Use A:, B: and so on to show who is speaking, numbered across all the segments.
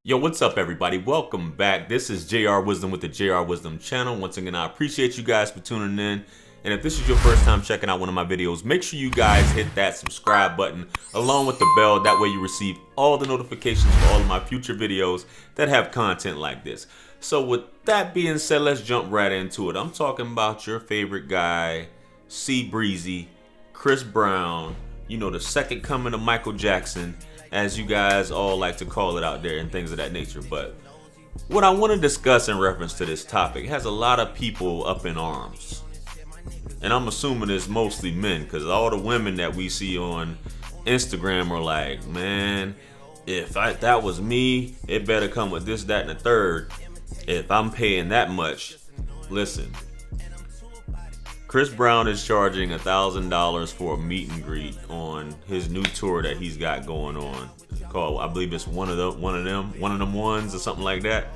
A: Yo, what's up, everybody? Welcome back. This is JR Wisdom with the JR Wisdom channel. Once again, I appreciate you guys for tuning in. And if this is your first time checking out one of my videos, make sure you guys hit that subscribe button along with the bell. That way you receive all the notifications for all of my future videos that have content like this. So with that being said, let's jump right into it. I'm talking about your favorite guy, C Breezy, Chris Brown, you know, the second coming of Michael Jackson, as you guys all like to call it out there and things of that nature. But what I want to discuss in reference to this topic has a lot of people up in arms. And I'm assuming it's mostly men, because all the women that we see on Instagram are like, man, if that was me, it better come with this, that, and the third. If I'm paying that much, listen. Chris Brown is charging $1,000 for a meet and greet on his new tour that he's got going on. Called, I believe it's one of them ones or something like that,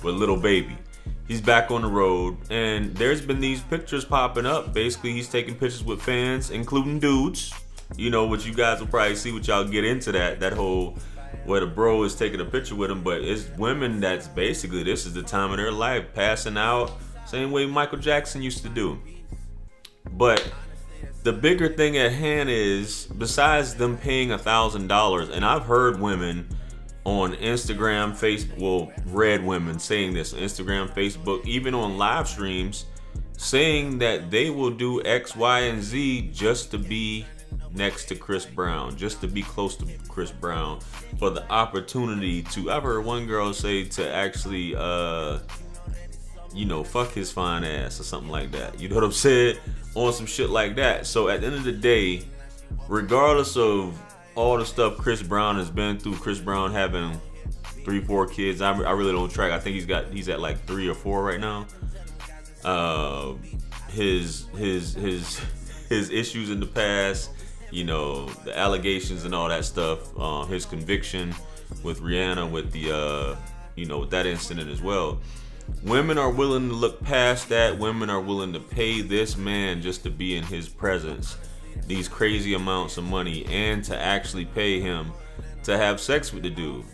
A: with Lil Baby. He's back on the road, and there's been these pictures popping up. Basically, he's taking pictures with fans, including dudes. You know, what you guys will probably see, what y'all get into that whole where the bro is taking a picture with him, but it's women that's basically, this is the time of their life, passing out, same way Michael Jackson used to do. But the bigger thing at hand is, besides them paying $1,000, and I've heard women on Instagram, Facebook, well, read women saying this on Instagram, Facebook, even on live streams, saying that they will do X, Y, and Z just to be next to Chris Brown, just to be close to Chris Brown, for the opportunity to, I've heard one girl say to actually, you know, fuck his fine ass or something like that. You know what I'm saying? On some shit like that. So at the end of the day, regardless of all the stuff Chris Brown has been through, Chris Brown having 3-4 kids, I really don't track. I think he's at like 3 or 4 right now. His issues in the past, you know, the allegations and all that stuff, his conviction with Rihanna, with the you know, with that incident as well. Women are willing to look past that. Women are willing to pay this man just to be in his presence, these crazy amounts of money, and to actually pay him to have sex with the dude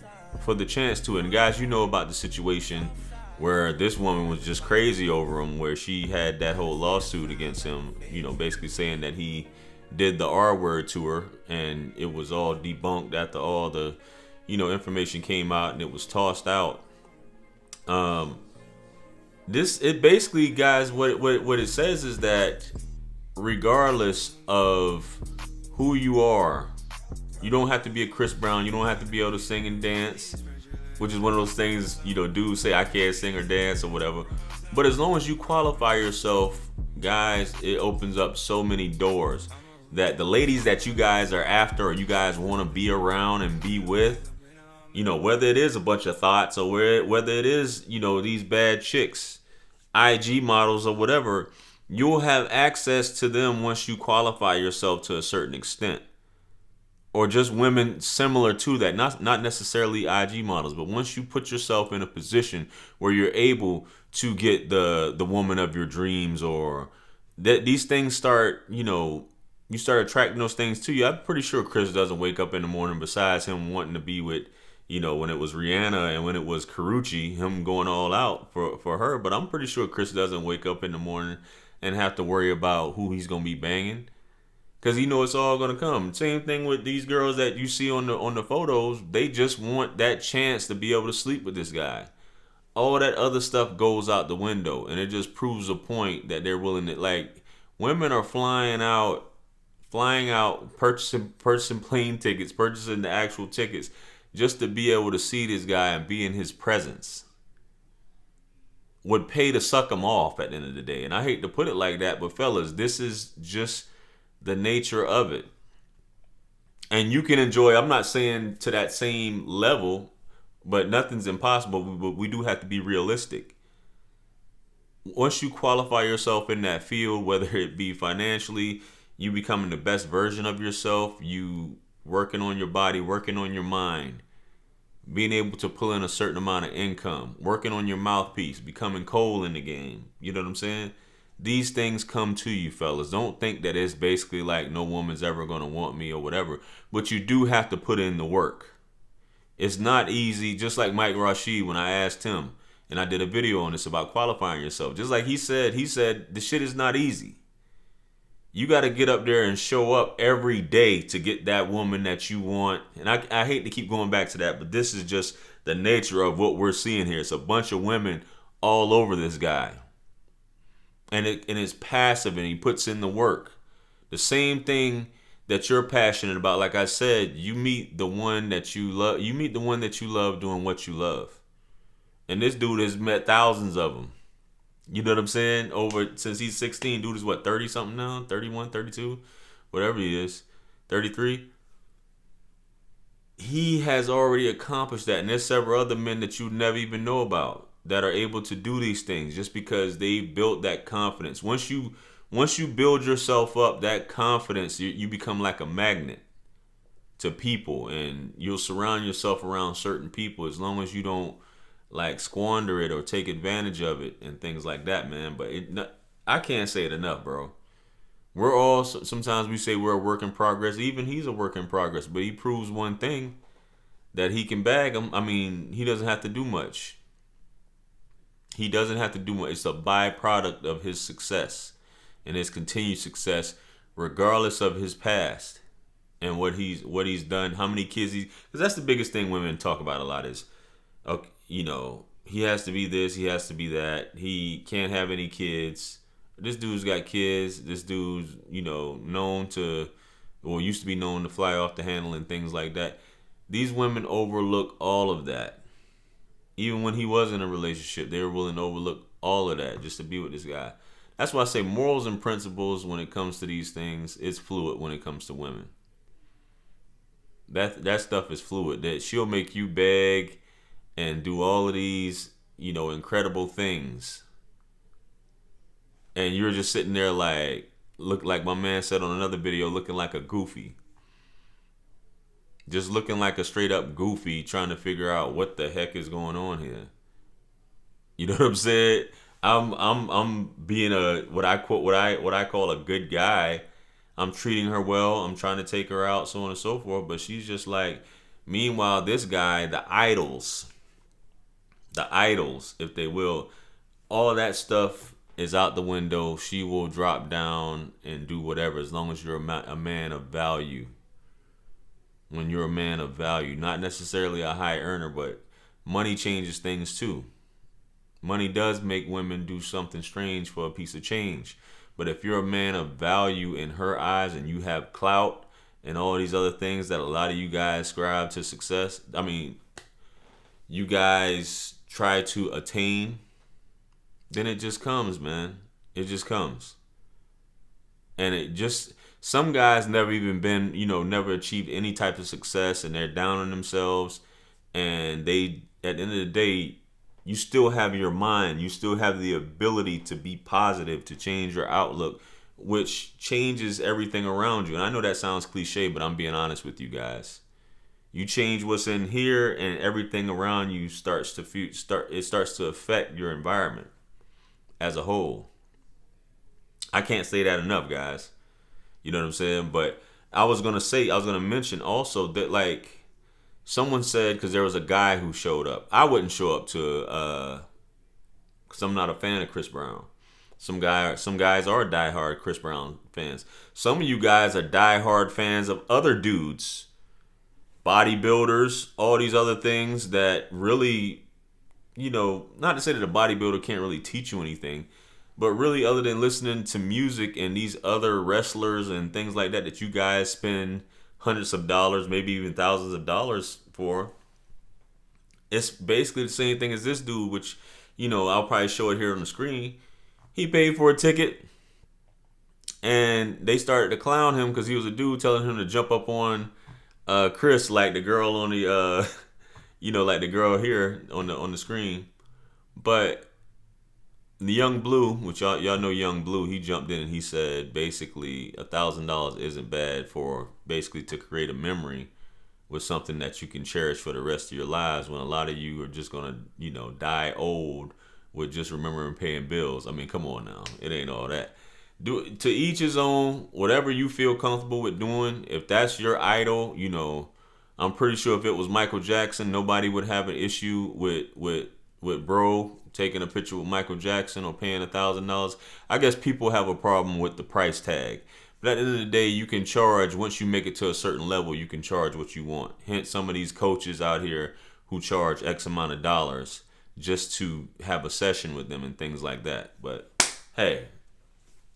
A: for the chance to. And guys, you know about the situation where this woman was just crazy over him, where she had that whole lawsuit against him, you know, basically saying that he did the R word to her, and it was all debunked after all the, you know, information came out and it was tossed out. It basically, guys, what it says is that regardless of who you are, you don't have to be a Chris Brown. You don't have to be able to sing and dance, which is one of those things, you know, dudes say I can't sing or dance or whatever. But as long as you qualify yourself, guys, it opens up so many doors that the ladies that you guys are after, or you guys want to be around and be with, you know, whether it is a bunch of thoughts or whether it is, you know, these bad chicks, IG models or whatever, you'll have access to them once you qualify yourself to a certain extent. Or just women similar to that, not necessarily IG models, but once you put yourself in a position where you're able to get the woman of your dreams, or that these things start, you know, you start attracting those things to you. I'm pretty sure Chris doesn't wake up in the morning, besides him wanting to be with, you know, when it was Rihanna and when it was Karrueche, him going all out for her. But I'm pretty sure Chris doesn't wake up in the morning and have to worry about who he's gonna be banging, because he know it's all gonna come. Same thing with these girls that you see on the photos. They just want that chance to be able to sleep with this guy. All that other stuff goes out the window, and it just proves a point that they're willing to, like, women are flying out, purchasing plane tickets, purchasing the actual tickets, just to be able to see this guy and be in his presence. Would pay to suck him off at the end of the day. And I hate to put it like that, but fellas, this is just the nature of it. And you can enjoy, I'm not saying to that same level, but nothing's impossible, but we do have to be realistic. Once you qualify yourself in that field, whether it be financially, you becoming the best version of yourself, you working on your body, working on your mind, being able to pull in a certain amount of income, working on your mouthpiece, becoming cold in the game. You know what I'm saying? These things come to you, fellas. Don't think that it's basically like no woman's ever going to want me or whatever. But you do have to put in the work. It's not easy. Just like Mike Rashid, when I asked him, and I did a video on this about qualifying yourself. Just like he said the shit is not easy. You got to get up there and show up every day to get that woman that you want. And I hate to keep going back to that, but this is just the nature of what we're seeing here. It's a bunch of women all over this guy. And it's passive, and he puts in the work. The same thing that you're passionate about. Like I said, you meet the one that you love. You meet the one that you love doing what you love. And this dude has met thousands of them. You know what I'm saying? Since he's 16, dude is what, 30 something now? 31, 32, whatever he is, 33. He has already accomplished that. And there's several other men that you never even know about that are able to do these things just because they built that confidence. Once you build yourself up, that confidence, you become like a magnet to people, and you'll surround yourself around certain people as long as you don't like squander it or take advantage of it and things like that, man. But I can't say it enough, bro. We're all, sometimes we say we're a work in progress. Even he's a work in progress, but he proves one thing, that he can bag them. I mean, he doesn't have to do much. He doesn't have to do much. It's a byproduct of his success and his continued success, regardless of his past and what he's done, how many kids because that's the biggest thing women talk about a lot is, okay, you know, he has to be this, he has to be that, he can't have any kids. This dude's got kids. This dude's, you know, used to be known to fly off the handle and things like that. These women overlook all of that. Even when he was in a relationship, they were willing to overlook all of that just to be with this guy. That's why I say morals and principles when it comes to these things, it's fluid when it comes to women. That stuff is fluid. That she'll make you beg and do all of these, you know, incredible things. And you're just sitting there look like my man said on another video, looking like a goofy. Just looking like a straight up goofy, trying to figure out what the heck is going on here. You know what I'm saying? I'm being what I call a good guy. I'm treating her well. I'm trying to take her out, so on and so forth. But she's just like, meanwhile, this guy, the idols, if they will, all of that stuff is out the window. She will drop down and do whatever as long as you're a man of value. When you're a man of value, not necessarily a high earner, but money changes things too. Money does make women do something strange for a piece of change. But if you're a man of value in her eyes and you have clout and all these other things that a lot of you guys ascribe to success, I mean, you guys try to attain, then it just comes, man. It just comes. And some guys never even been, never achieved any type of success, and they're down on themselves. And they, at the end of the day, you still have your mind. You still have the ability to be positive, to change your outlook, which changes everything around you. And I know that sounds cliche, but I'm being honest with you guys. You change what's in here, and everything around you starts to affect your environment as a whole. I can't say that enough, guys. You know what I'm saying? But I was going to mention also that, like, someone said, because there was a guy who showed up. I wouldn't show up to, because I'm not a fan of Chris Brown. Some guys are diehard Chris Brown fans. Some of you guys are diehard fans of other dudes, bodybuilders, all these other things that really, not to say that a bodybuilder can't really teach you anything, but really, other than listening to music and these other wrestlers and things like that you guys spend hundreds of dollars, maybe even thousands of dollars for, it's basically the same thing as this dude, which, I'll probably show it here on the screen. He paid for a ticket, and they started to clown him because he was a dude telling him to jump up on Chris, like the girl on the, like the girl here on the screen. But the Young Blue, which y'all know Young Blue, he jumped in and he said basically $1,000 isn't bad for basically to create a memory with something that you can cherish for the rest of your lives, when a lot of you are just gonna, die old with just remembering paying bills. I mean, come on now. It ain't all that. To each his own, whatever you feel comfortable with doing. If that's your idol, I'm pretty sure if it was Michael Jackson, nobody would have an issue with bro taking a picture with Michael Jackson or paying $1,000. I guess people have a problem with the price tag. But at the end of the day, you can charge, once you make it to a certain level, you can charge what you want. Hence some of these coaches out here who charge X amount of dollars just to have a session with them and things like that. But hey,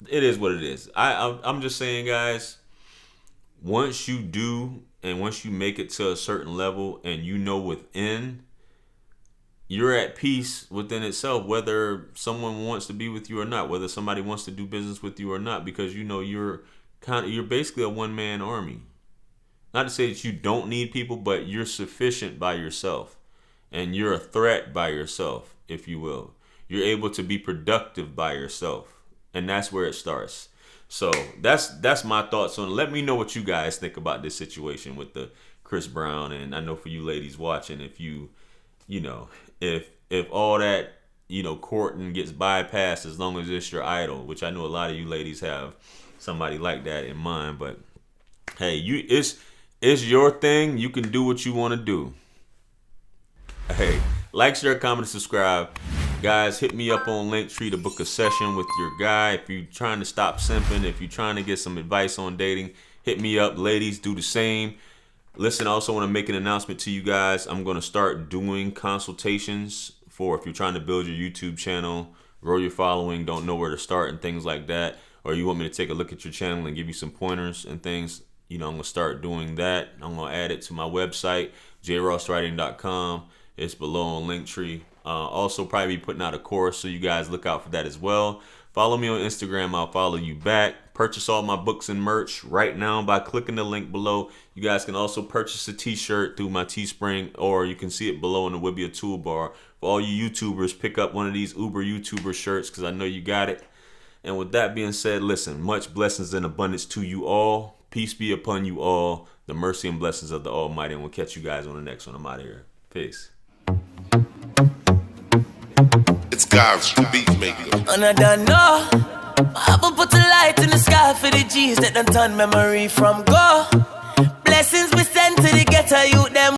A: it is what it is. I'm just saying, guys, once you do and once you make it to a certain level and you know within, you're at peace within itself, whether someone wants to be with you or not, whether somebody wants to do business with you or not, because you know you're basically a one-man army. Not to say that you don't need people, but you're sufficient by yourself, and you're a threat by yourself, if you will. You're able to be productive by yourself, and that's where it starts. So that's my thoughts on it. Let me know what you guys think about this situation with the Chris Brown, and I know for you ladies watching, if if all that, courting gets bypassed, as long as it's your idol, which I know a lot of you ladies have somebody like that in mind. But hey, it's your thing. You can do what you want to do. Hey, like, share, comment, and subscribe. Guys, hit me up on Linktree to book a session with your guy. If you're trying to stop simping, if you're trying to get some advice on dating, hit me up. Ladies, do the same. Listen, I also want to make an announcement to you guys. I'm going to start doing consultations for if you're trying to build your YouTube channel, grow your following, don't know where to start and things like that, or you want me to take a look at your channel and give you some pointers and things, I'm going to start doing that. I'm going to add it to my website, jrwisdomunlimited.com. It's below on Linktree. Also probably be putting out a course, so you guys look out for that as well. Follow me on Instagram. I'll follow you back. Purchase all my books and merch right now by clicking the link below. You guys can also purchase a t-shirt through my Teespring, or you can see it below in the Wibbia toolbar. For all you YouTubers, pick up one of these Uber YouTuber shirts, because I know you got it. And with that being said, listen, much blessings and abundance to you all. Peace be upon you all. The mercy and blessings of the Almighty. And we'll catch you guys on the next one. I'm out of here. Peace.
B: It's God's beat maker.
C: And I don't know. I will put a light in the sky for the G's that done turn memory from go. Blessings we send to the ghetto youth them.